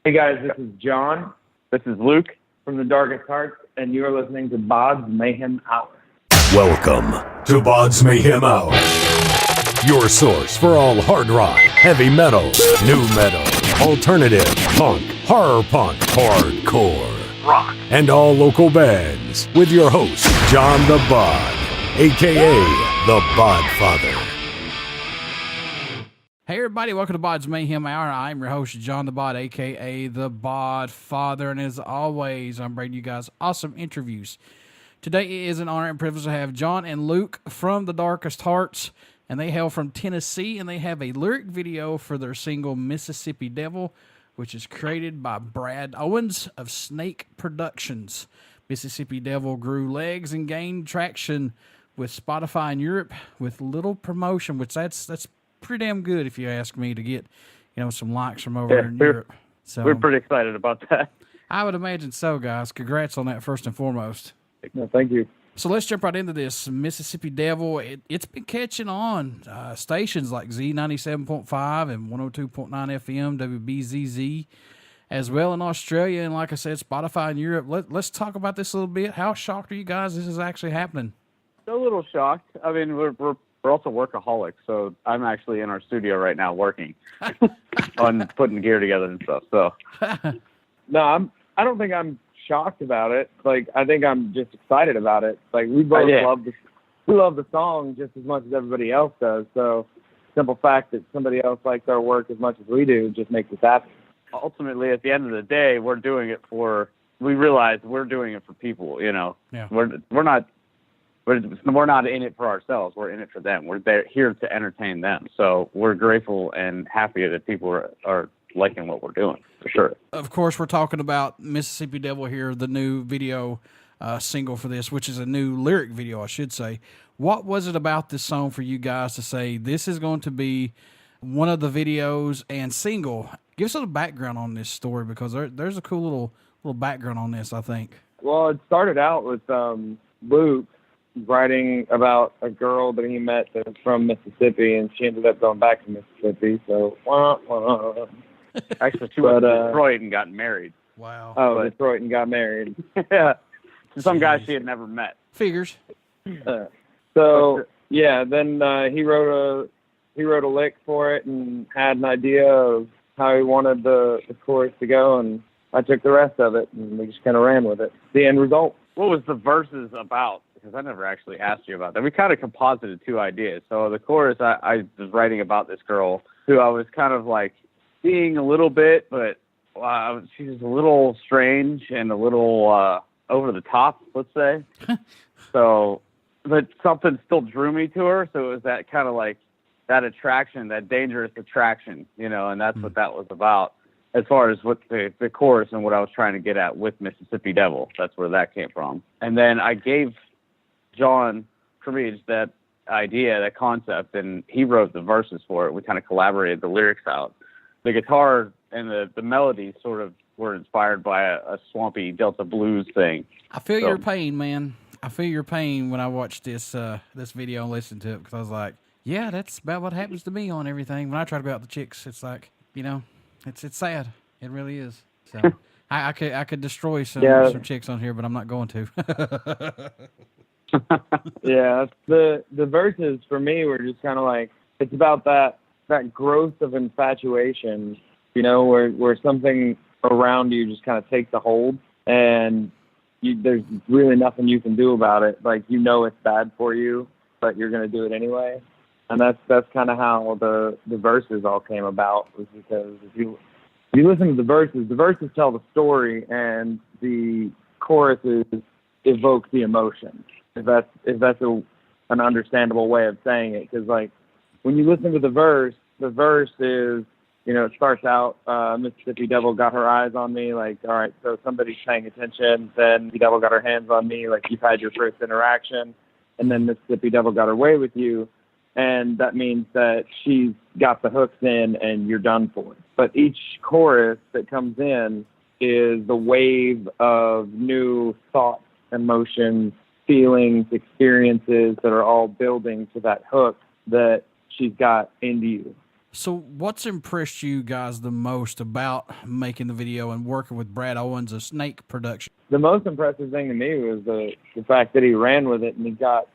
Hey guys, this is John. This is Luke from the Darkest Hearts, and you are listening to BODS Mayhem Hour. Welcome to BODS Mayhem Hour, your source for all hard rock, heavy metal, new metal, alternative, punk, horror punk, hardcore, rock, and all local bands, with your host, John the Bod, a.k.a. the Bodfather. Hey everybody, welcome to BODS Mayhem Hour. I'm your host, John the Bod, a.k.a. the Bodfather, and as always, I'm bringing you guys awesome interviews. Today it is an honor and privilege to have John and Luke from the Darkest Hearts, and they hail from Tennessee, and they have a lyric video for their single Mississippi Devil, which is created by Brad Owens of Snake Productions. Mississippi Devil grew legs and gained traction with Spotify in Europe with little promotion, which that's pretty damn good if you ask me, to get some likes from over in Europe. So we're pretty excited about that. I would imagine so, guys. Congrats on that first and foremost. No, thank you. So let's jump right into this. Mississippi Devil, it's been catching on. Stations like Z97.5 and 102.9 FM, WBZZ, as well in Australia, and like I said, Spotify in Europe. Let's talk about this a little bit. How shocked are you guys this is actually happening? A little shocked. I mean, we're also workaholics, so I'm actually in our studio right now working on putting gear together and stuff. So, no, I don't think I'm shocked about it. Like, I think I'm just excited about it. Like, we both love the song just as much as everybody else does. So, simple fact that somebody else likes our work as much as we do just makes us happy. Ultimately, at the end of the day, we're doing it we realize we're doing it for people. Yeah. We're not in it for ourselves. We're in it for them. We're here to entertain them. So we're grateful and happy that people are liking what we're doing, for sure. Of course, we're talking about Mississippi Devil here, the new video single for this, which is a new lyric video, I should say. What was it about this song for you guys to say this is going to be one of the videos and single? Give us a little background on this story, because there's a cool little background on this, I think. Well, it started out with Luke writing about a girl that he met that was from Mississippi, and she ended up going back to Mississippi. So, actually, she went to Detroit and got married. Wow. Oh, Detroit and got married. Yeah. To some guy she had never met. Figures. Then he wrote a lick for it and had an idea of how he wanted the chorus to go, and I took the rest of it, and we just kind of ran with it. The end result. What was the verses about? Because I never actually asked you about that. We kind of composited two ideas. So the chorus, I was writing about this girl who I was kind of like seeing a little bit, but she's a little strange and a little over the top, let's say. So, but something still drew me to her. So it was that kind of like that attraction, that dangerous attraction, and that's what that was about. As far as what the chorus and what I was trying to get at with Mississippi Devil, that's where that came from. And then I gave John Kramedjian that idea, that concept, and he wrote the verses for it. We kind of collaborated the lyrics out. The guitar and the melodies sort of were inspired by a swampy Delta blues thing. I feel your pain, man. I feel your pain when I watched this video and listened to it, because I was like, yeah, that's about what happens to me on everything. When I try to go out with the chicks, it's like, it's sad. It really is. So I could destroy some chicks on here, but I'm not going to. Yeah, the verses for me were just kind of like, it's about that growth of infatuation, where something around you just kind of takes a hold, and there's really nothing you can do about it. Like, it's bad for you, but you're going to do it anyway. And that's kind of how the verses all came about, was because if you listen to the verses tell the story, and the choruses evoke the emotion. If that's an understandable way of saying it, because like when you listen to the verse is, it starts out, Mississippi Devil got her eyes on me, like, all right, so somebody's paying attention. Then the devil got her hands on me, like, you've had your first interaction, and then Mississippi Devil got her way with you, and that means that she's got the hooks in and you're done for. But each chorus that comes in is the wave of new thoughts, emotions, feelings, experiences that are all building to that hook that she's got into you. So what's impressed you guys the most about making the video and working with Brad Owens of Snake Production? The most impressive thing to me was the fact that he ran with it and he got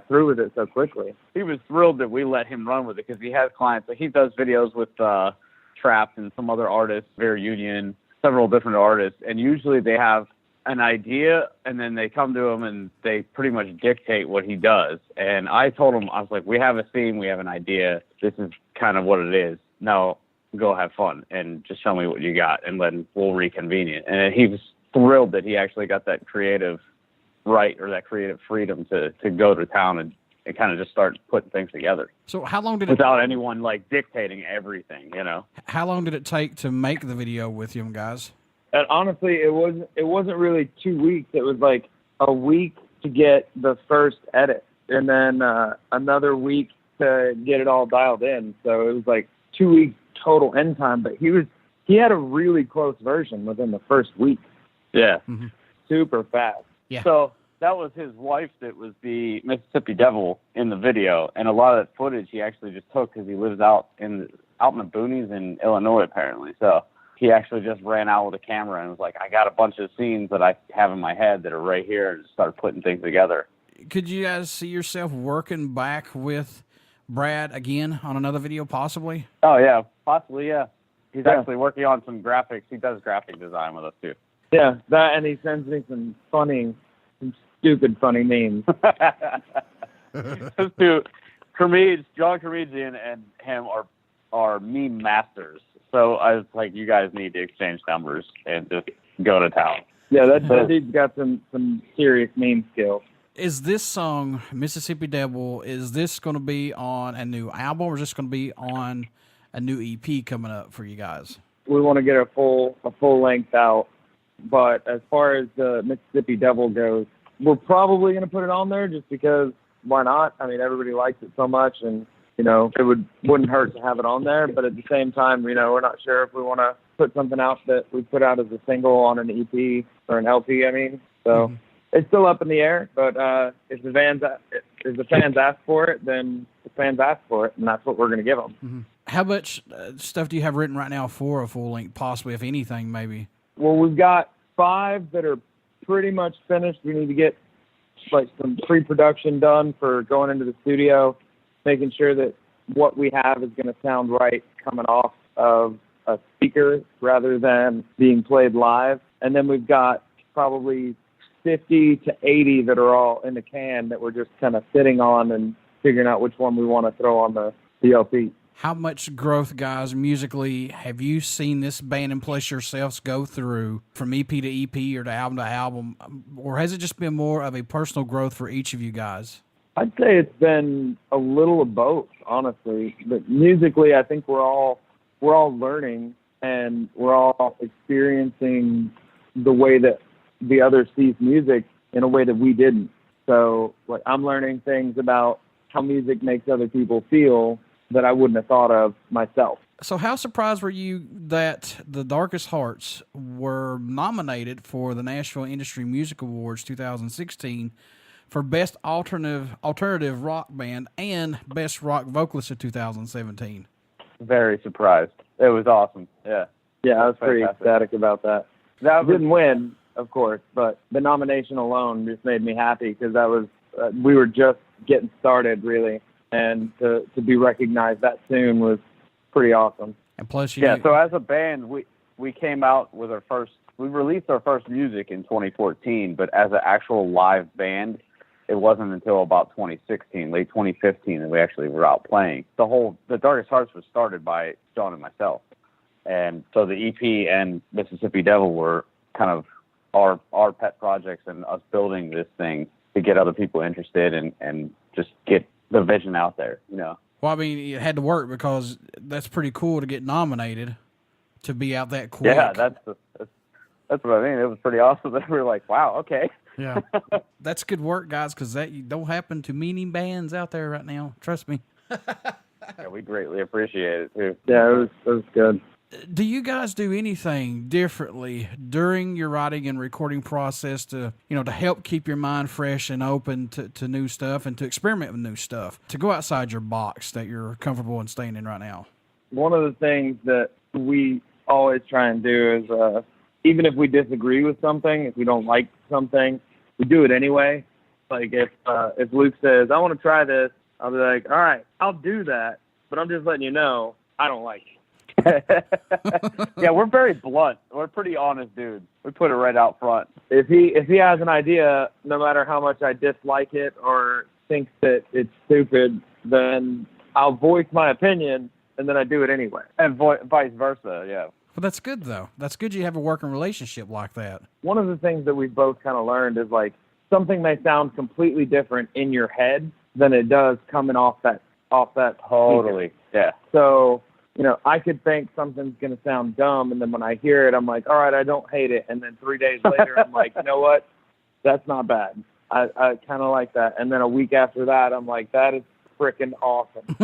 through with it so quickly. He was thrilled that we let him run with it because he has clients. Like, he does videos with Trapped and some other artists, Very Union, several different artists, and usually they have an idea and then they come to him and they pretty much dictate what he does. And I told him, I was like, we have a theme, we have an idea, this is kind of what it is. Now go have fun and just show me what you got, and then we'll reconvene it. And he was thrilled that he actually got that creative right, or that creative freedom to go to town and kind of just start putting things together. So how long did without anyone like dictating everything, you know? How long did it take to make the video with you guys? And honestly, it wasn't really 2 weeks. It was like a week to get the first edit, and then another week to get it all dialed in. So it was like 2 weeks total end time. But he had a really close version within the first week. Yeah. Mm-hmm. Super fast. Yeah. So that was his wife that was the Mississippi Devil in the video, and a lot of that footage he actually just took because he lives out in the boonies in Illinois apparently. So he actually just ran out with a camera and was like, I got a bunch of scenes that I have in my head that are right here, and just started putting things together. Could you guys see yourself working back with Brad again on another video possibly? Oh yeah, possibly, yeah. He's actually working on some graphics. He does graphic design with us too. Yeah, that, and he sends me some stupid funny memes. Those two, John Kramedjian and him are meme masters. So I was like, you guys need to exchange numbers and just go to town. Yeah, that dude's got some serious meme skills. Is this song, Mississippi Devil, is this going to be on a new album, or is this going to be on a new EP coming up for you guys? We want to get a full length out, but as far as the Mississippi Devil goes, we're probably going to put it on there just because why not? I mean, everybody likes it so much, and you know, it wouldn't hurt to have it on there. But at the same time, you know, we're not sure if we want to put something out that we put out as a single on an EP or an LP. I mean, so it's still up in the air. But if the fans ask for it, then the fans ask for it, and that's what we're going to give them. Mm-hmm. How much stuff do you have written right now for a full length, possibly, if anything, maybe? Well, we've got 5 that are pretty much finished. We need to get like some pre-production done for going into the studio, making sure that what we have is going to sound right coming off of a speaker rather than being played live. And then we've got probably 50 to 80 that are all in the can that we're just kind of sitting on and figuring out which one we want to throw on the LP. How much growth, guys, musically, have you seen this band and plus yourselves go through from EP to EP or to album, or has it just been more of a personal growth for each of you guys? I'd say it's been a little of both, honestly. But musically, I think we're all learning, and we're all experiencing the way that the other sees music in a way that we didn't. So, like, I'm learning things about how music makes other people feel that I wouldn't have thought of myself. So how surprised were you that The Darkest Hearts were nominated for the Nashville Industry Music Awards 2016 for Best Alternative Rock Band and Best Rock Vocalist of 2017? Very surprised. It was awesome. Yeah. Yeah, I was pretty ecstatic about that. That didn't win, of course, but the nomination alone just made me happy because that was we were just getting started, really. And to be recognized that soon was pretty awesome. And plus, so as a band, we came out with we released our first music in 2014, but as an actual live band, it wasn't until about 2016, late 2015, that we actually were out playing. The Darkest Hearts was started by John and myself. And so the EP and Mississippi Devil were kind of our pet projects and us building this thing to get other people interested and just get the vision out there, you know. Well, I mean, it had to work because that's pretty cool to get nominated, to be out that quick. Yeah, that's what I mean. It was pretty awesome that we were like, wow, okay. Yeah, that's good work, guys, because that don't happen to many bands out there right now. Trust me. Yeah, we greatly appreciate it too. Yeah, it was good. Do you guys do anything differently during your writing and recording process to help keep your mind fresh and open to new stuff and to experiment with new stuff, to go outside your box that you're comfortable in staying in right now? one of the things that we always try and do is, even if we disagree with something, if we don't like something, we do it anyway. Like if Luke says, I want to try this, I'll be like, all right, I'll do that, but I'm just letting you know I don't like it. Yeah, we're very blunt. We're pretty honest dudes. We put it right out front. If he has an idea, no matter how much I dislike it or think that it's stupid, then I'll voice my opinion, and then I do it anyway. And vice versa, yeah. But that's good, though. That's good you have a working relationship like that. One of the things that we've both kind of learned is, like, something may sound completely different in your head than it does coming off that Totally, speaker. yeah. So, you know, I could think something's going to sound dumb, and then when I hear it, I'm like, all right, I don't hate it. And then 3 days later, I'm like, you know what? That's not bad. I kind of like that. And then a week after that, I'm like, that is freaking awesome.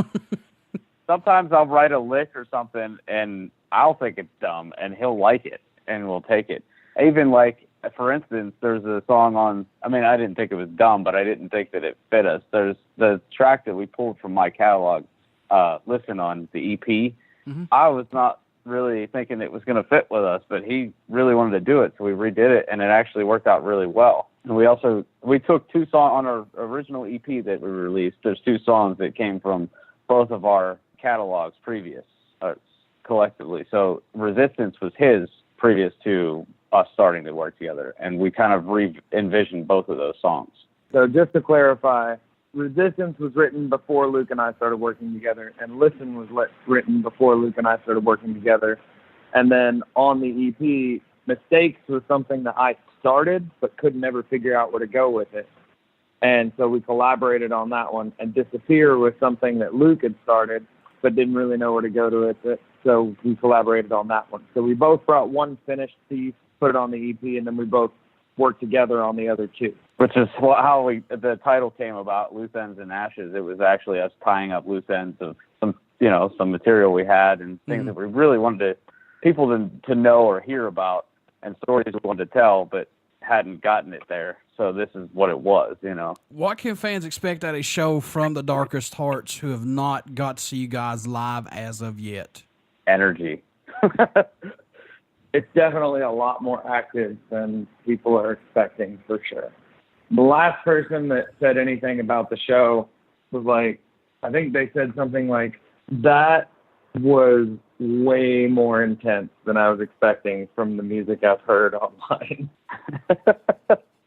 Sometimes I'll write a lick or something, and I'll think it's dumb, and he'll like it, and we'll take it. Even, like, for instance, there's a song on, I mean, I didn't think it was dumb, but I didn't think that it fit us. There's the track that we pulled from my catalog, Listen, on the EP. Mm-hmm. I was not really thinking it was going to fit with us, but he really wanted to do it, so we redid it, and it actually worked out really well. And we took 2 songs on our original EP that we released. There's 2 songs that came from both of our catalogs previous, collectively. So Resistance was his previous to us starting to work together, and we kind of re-envisioned both of those songs. So just to clarify, Resistance was written before Luke and I started working together, and Listen was written before Luke and I started working together. And then on the EP, Mistakes was something that I started but could never figure out where to go with it. And so we collaborated on that one. And Disappear was something that Luke had started but didn't really know where to go to it. So we collaborated on that one. So we both brought one finished piece, put it on the EP, and then we both worked together on the other 2. Which is how the title came about, Loose Ends and Ashes. It was actually us tying up loose ends of some material we had and things that we really wanted people to know or hear about, and stories we wanted to tell, but hadn't gotten it there. So this is what it was, you know. What can fans expect at a show from the Darkest Hearts who have not got to see you guys live as of yet? Energy. It's definitely a lot more active than people are expecting, for sure. The last person that said anything about the show was like, I think they said something like, that was way more intense than I was expecting from the music I've heard online.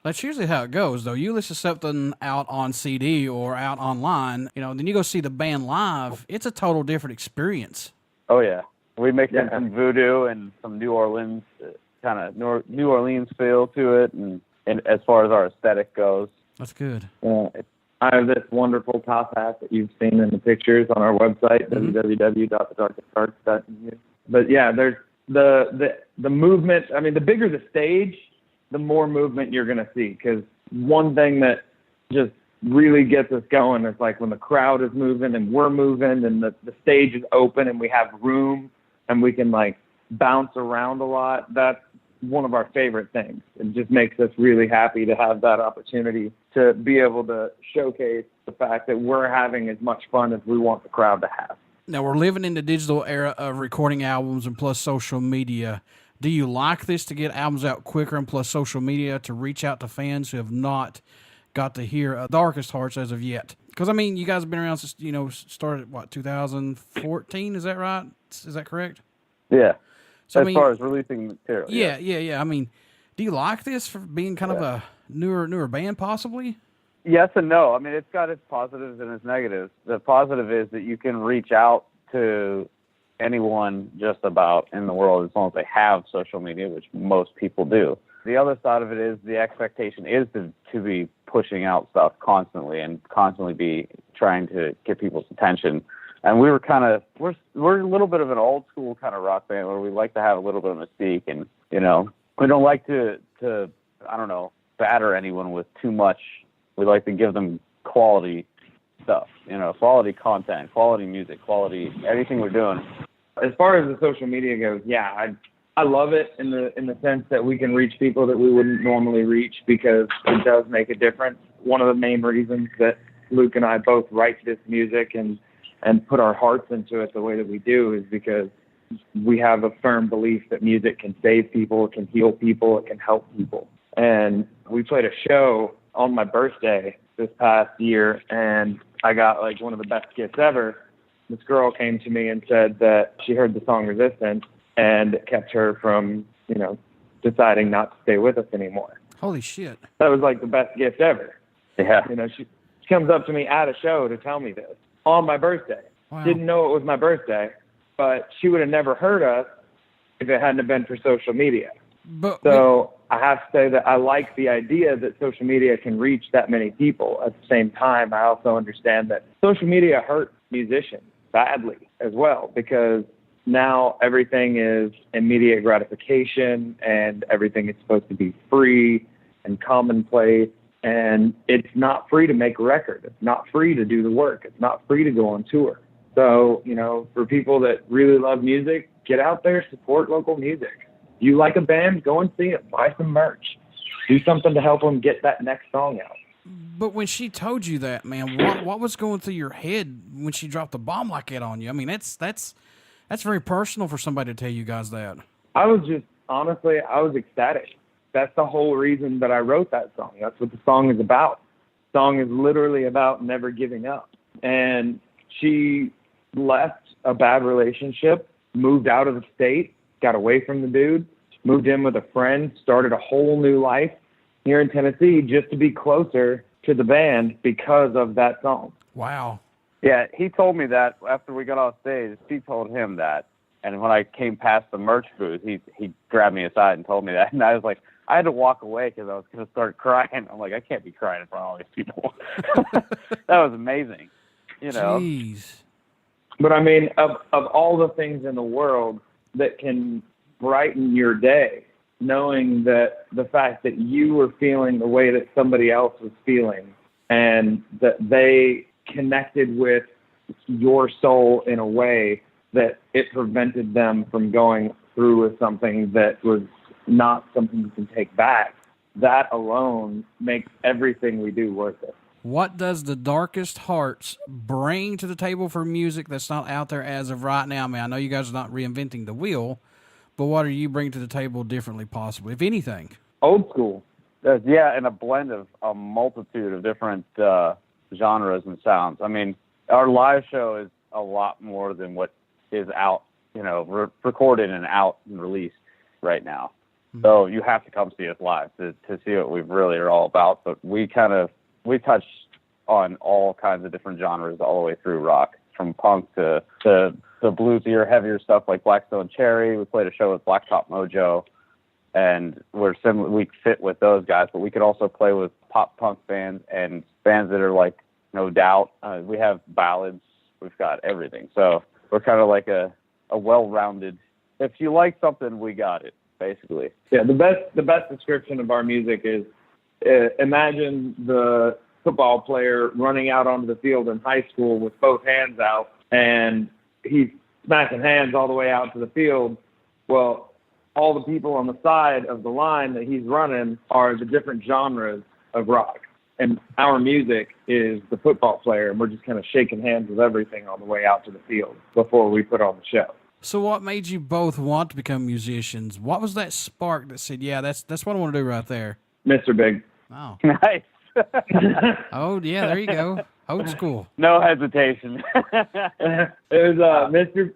That's usually how it goes, though. You listen to something out on CD or out online, then you go see the band live. It's a total different experience. Oh, yeah. We mixed in some voodoo and some New Orleans, kind of New Orleans feel to it, and as far as our aesthetic goes. That's good. I have this wonderful top hat that you've seen in the pictures on our website, www.thedarkesthearts.eu. But yeah, there's the movement. I mean, the bigger the stage, the more movement you're going to see. Because one thing that just really gets us going is like when the crowd is moving and we're moving and the stage is open and we have room and we can like bounce around a lot. That's one of our favorite things. It just makes us really happy to have that opportunity to be able to showcase the fact that we're having as much fun as we want the crowd to have. Now, we're living in the digital era of recording albums and plus social media. Do you like this to get albums out quicker and plus social media to reach out to fans who have not got to hear Darkest Hearts as of yet? Because, I mean, you guys have been around since, started, 2014? Is that right? Is that correct? Yeah. So, as far as releasing material. Yeah. I mean, do you like this for being kind of a newer band, possibly? Yes and no. I mean, it's got its positives and its negatives. The positive is that you can reach out to anyone just about in the world as long as they have social media, which most people do. The other side of it is the expectation is to be pushing out stuff constantly and constantly be trying to get people's attention. And we're a little bit of an old school kind of rock band where we like to have a little bit of mystique, and we don't like to batter anyone with too much. We like to give them quality stuff, quality content, quality music, quality everything we're doing. As far as the social media goes, yeah, I love it in the sense that we can reach people that we wouldn't normally reach because it does make a difference. One of the main reasons that Luke and I both write this music and and put our hearts into it the way that we do is because we have a firm belief that music can save people, it can heal people, it can help people. And we played a show on my birthday this past year, and I got like one of the best gifts ever. This girl came to me and said that she heard the song Resistance and it kept her from, deciding not to stay with us anymore. Holy shit. That was like the best gift ever. Yeah. She comes up to me at a show to tell me this on my birthday. Wow. Didn't know it was my birthday, but she would have never heard us if it hadn't have been for social media. So I have to say that I like the idea that social media can reach that many people. At the same time, I also understand that social media hurts musicians badly as well, because now everything is immediate gratification and everything is supposed to be free and commonplace. And it's not free to make a record. It's not free to do the work. It's not free to go on tour. So, for people that really love music, get out there, support local music. You like a band, go and see it. Buy some merch. Do something to help them get that next song out. But when she told you that, man, what was going through your head when she dropped the bomb like that on you? I mean, that's very personal for somebody to tell you guys that. I was ecstatic. That's the whole reason that I wrote that song. That's what the song is about. The song is literally about never giving up. And she left a bad relationship, moved out of the state, got away from the dude, moved in with a friend, started a whole new life here in Tennessee just to be closer to the band because of that song. Wow. Yeah, he told me that after we got off stage. She told him that. And when I came past the merch booth, he grabbed me aside and told me that. And I was like, I had to walk away because I was going to start crying. I'm like, I can't be crying in front of all these people. That was amazing, Jeez. But I mean, of all the things in the world that can brighten your day, knowing that the fact that you were feeling the way that somebody else was feeling and that they connected with your soul in a way that it prevented them from going through with something that was not something you can take back, that alone makes everything we do worth it. What does the Darkest Hearts bring to the table for music that's not out there as of right now? I mean, I know you guys are not reinventing the wheel, but what are you bringing to the table differently, possibly, if anything? Old school. Yeah, and a blend of a multitude of different genres and sounds. I mean, our live show is a lot more than what is out, recorded and out and released right now. Mm-hmm. So you have to come see us live to see what we really are all about. But we touch on all kinds of different genres all the way through rock, from punk to the bluesier, heavier stuff like Blackstone Cherry. We played a show with Blacktop Mojo, and we fit with those guys, but we could also play with pop punk bands and bands that are like No Doubt. We have ballads. We've got everything. So we're kind of like a well-rounded, if you like something, we got it, basically. Yeah, the best description of our music is, imagine the football player running out onto the field in high school with both hands out, and he's smacking hands all the way out to the field. Well, all the people on the side of the line that he's running are the different genres of rock. And our music is the football player, and we're just kind of shaking hands with everything on the way out to the field before we put on the show. So what made you both want to become musicians? What was that spark that said, yeah, that's what I want to do right there? Mr. Big. Oh. Nice. Oh, yeah, there you go. Old school. No hesitation. It was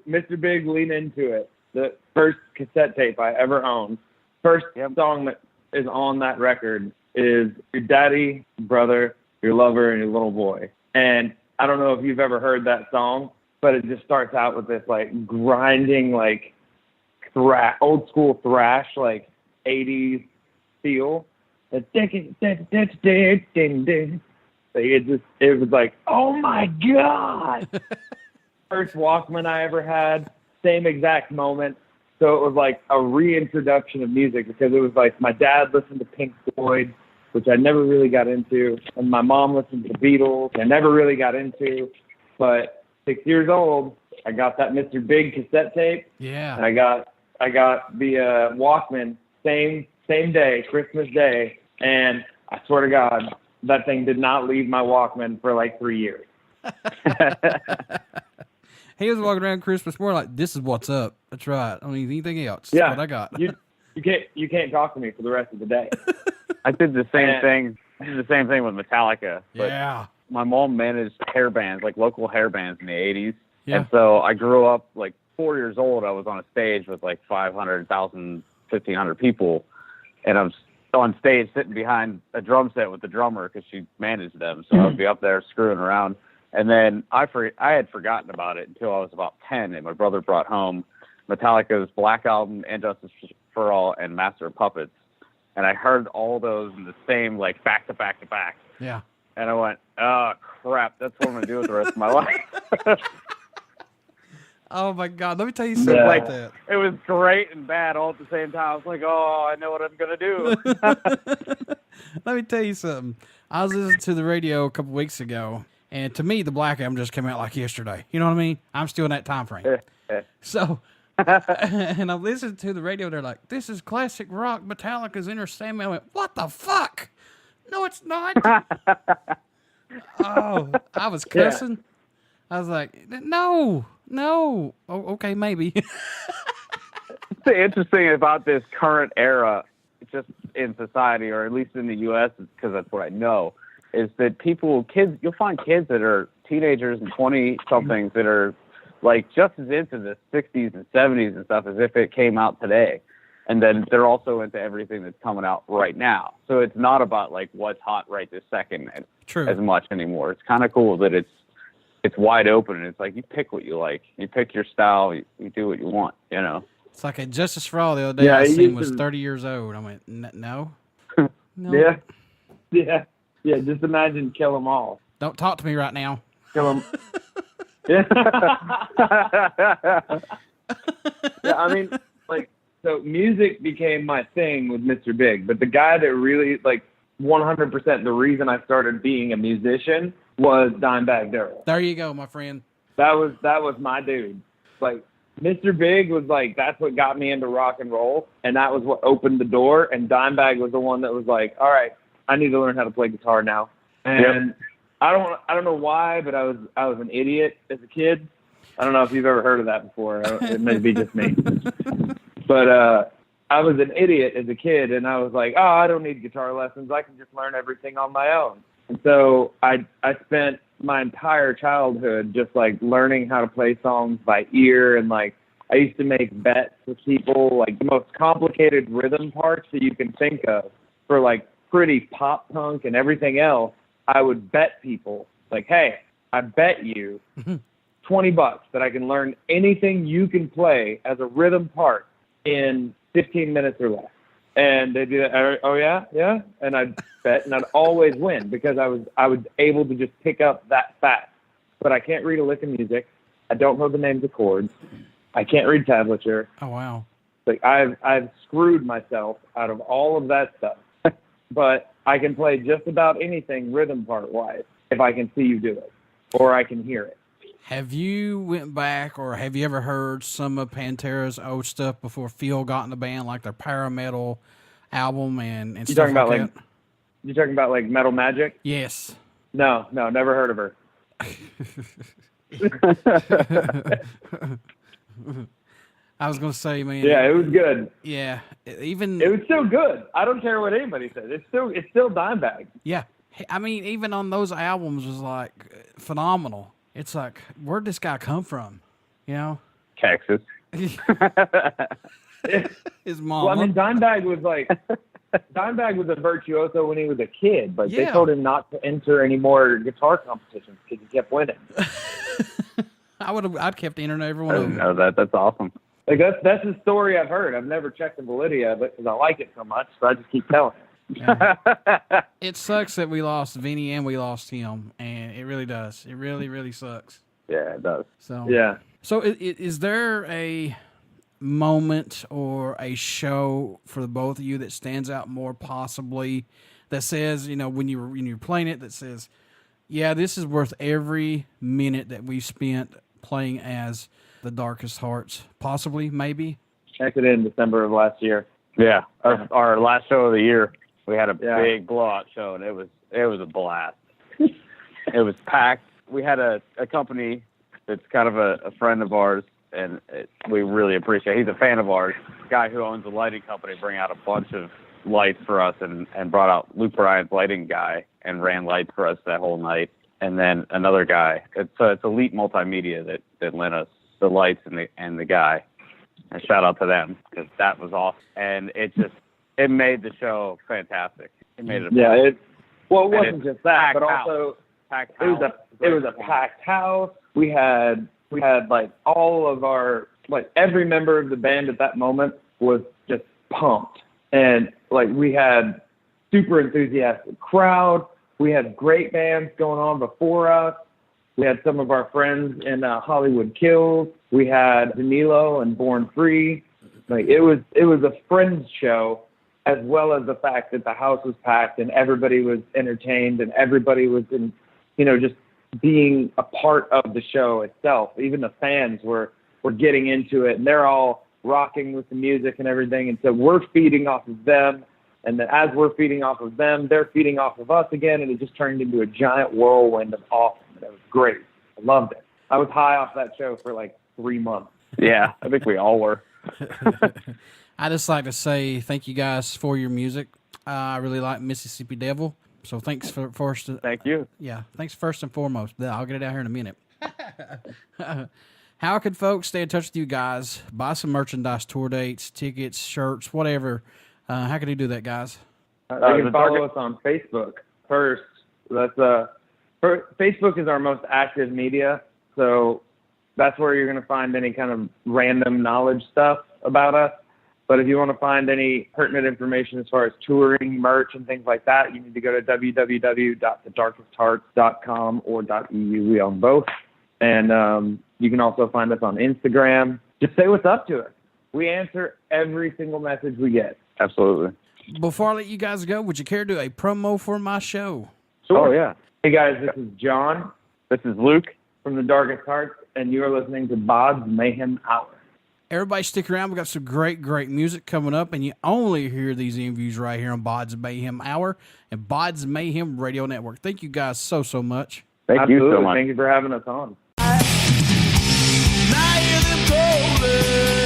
Mr. Big, Lean Into It, the first cassette tape I ever owned. First song that is on that record is your daddy, brother, your lover, and your little boy. And I don't know if you've ever heard that song, but it just starts out with this like grinding, like old school thrash, like 80s feel. It was like, oh my God. First Walkman I ever had, same exact moment. So it was like a reintroduction of music, because it was like my dad listened to Pink Floyd, which I never really got into, and my mom listened to the Beatles, I never really got into. But 6 years old, I got that Mr. Big cassette tape. Yeah. And I got the Walkman same day, Christmas Day, and I swear to God, that thing did not leave my Walkman for like 3 years. He was walking around Christmas morning like, "This is what's up." That's right. I don't need anything else. Yeah, That's what I got. You can't talk to me for the rest of the day. I did the same thing. I did the same thing with Metallica. But Yeah. my mom managed hair bands, like local hair bands in the 80s. Yeah. And so I grew up, like 4 years old, I was on a stage with like 500,000, 1,500 people. And I was on stage sitting behind a drum set with the drummer because she managed them. So I would be up there screwing around. And then I had forgotten about it until I was about 10, and my brother brought home Metallica's Black Album, And Justice for All, and Master of Puppets. And I heard all those in the same, like, back to back to back. Yeah. And I went, oh, crap, that's what I'm going to do with the rest of my life. Oh, my God. Let me tell you something about that. It was great and bad all at the same time. I was like, oh, I know what I'm going to do. Let me tell you something. I was listening to the radio a couple weeks ago, and to me, the Black Album just came out like yesterday. You know what I mean? I'm still in that time frame. So, and I'm listening to the radio. They're like, "This is classic rock. Metallica's Enter Sandman." I went, "What the fuck? No, it's not." Oh, I was cussing. I was like, "No. Oh, okay, maybe." The interesting about this current era, just in society, or at least in the U.S., because that's what I know, is that kids, you'll find kids that are teenagers and 20-somethings that are like just as into the 60s and 70s and stuff as if it came out today. And then they're also into everything that's coming out right now. So it's not about like what's hot right this second as much anymore. It's kind of cool that it's wide open, and it's like you pick what you like. You pick your style. You do what you want, you know. It's like a Justice for All the other day I seen was 30 years old. I went, no. No. Yeah. Just imagine Kill 'Em All. Don't talk to me right now. Kill 'em. Yeah. Yeah, I mean, like, so music became my thing with Mr. Big, but the guy that really, like, 100% the reason I started being a musician was Dimebag Darrell. There you go, my friend. That was my dude. Like, Mr. Big was like, that's what got me into rock and roll, and that was what opened the door, and Dimebag was the one that was like, all right, I need to learn how to play guitar now. And I don't know why, but I was an idiot as a kid. I don't know if you've ever heard of that before. It may be just me. But I was an idiot as a kid, and I was like, oh, I don't need guitar lessons. I can just learn everything on my own. And so I spent my entire childhood just like learning how to play songs by ear, and like I used to make bets with people, like the most complicated rhythm parts that you can think of for like pretty pop punk and everything else. I would bet people like, hey, I bet you $20 that I can learn anything you can play as a rhythm part in 15 minutes or less. And they'd be like, oh yeah? Yeah. And I'd bet, and I'd always win because I was able to just pick up that fast. But I can't read a lick of music. I don't know the names of chords. I can't read tablature. Oh, wow. Like I've screwed myself out of all of that stuff. But I can play just about anything rhythm part-wise if I can see you do it or I can hear it. Have you went back, or have you ever heard some of Pantera's old stuff before Phil got in the band, like their Power Metal album and You stuff talking about that? You talking about like Metal Magic? Yes. No, never heard of her. I was going to say, man. Yeah, it was good. Yeah. It was still good. I don't care what anybody says. It's still Dimebag. Yeah. I mean, even on those albums was like phenomenal. It's like, where'd this guy come from? You know? Texas. His mom. Well, I mean, Dimebag was a virtuoso when he was a kid, but they told him not to enter any more guitar competitions because he kept winning. I'd kept entering every one of them. No, that's awesome. Like that's the story I've heard. I've never checked the validity of it because I like it so much, so I just keep telling it. Yeah. It sucks that we lost Vinny and we lost him, and it really does. It really, really sucks. Yeah, it does. So yeah. So is there a moment or a show for the both of you that stands out more possibly that says, you know, when you're playing it, that says, yeah, this is worth every minute that we spent playing as the Darkest Hearts, possibly, maybe? Checked it in December of last year. Yeah, our last show of the year, we had a big blowout show, and it was a blast. It was packed. We had a company It's kind of a friend of ours, and we really appreciate it. He's a fan of ours. Guy who owns a lighting company bring out a bunch of lights for us and brought out Luke Bryan's lighting guy and ran lights for us that whole night. And then another guy. It's Elite Multimedia that lent us the lights and the guy. And shout out to them because that was awesome. And it made the show fantastic. It made it. It wasn't just that, but also it was a packed house. We had like all of our, like every member of the band at that moment was just pumped. And like we had super enthusiastic crowd. We had great bands going on before us. We had some of our friends in Hollywood Kills. We had Danilo and Born Free. Like it was a friends show, as well as the fact that the house was packed and everybody was entertained and everybody was in, just being a part of the show itself. Even the fans were getting into it, and they're all rocking with the music and everything. And so we're feeding off of them. And then as we're feeding off of them, they're feeding off of us again. And it just turned into a giant whirlwind of awesome. And it was great. I loved it. I was high off that show for like 3 months. Yeah, I think we all were. I just like to say thank you guys for your music. I really like Mississippi Devil. So thanks for first. Thank you. Yeah, thanks first and foremost. I'll get it out here in a minute. How can folks stay in touch with you guys? Buy some merchandise, tour dates, tickets, shirts, whatever. How can you do that, guys? You can follow us on Facebook first. Facebook is our most active media, so that's where you're going to find any kind of random knowledge stuff about us. But if you want to find any pertinent information as far as touring, merch, and things like that, you need to go to www.thedarkesthearts.com or .eu. We own both. And you can also find us on Instagram. Just say what's up to us. We answer every single message we get. Absolutely. Before I let you guys go, would you care to do a promo for my show? Sure. Oh, yeah. Hey, guys, this is John. This is Luke. From the Darkest Hearts, and you are listening to BODS Mayhem Hour. Everybody stick around. We've got some great music coming up, and you only hear these interviews right here on BODS Mayhem Hour and BODS Mayhem Radio Network. Thank you guys so much. Thank you so much. Thank you for having us on. Now you're the golden.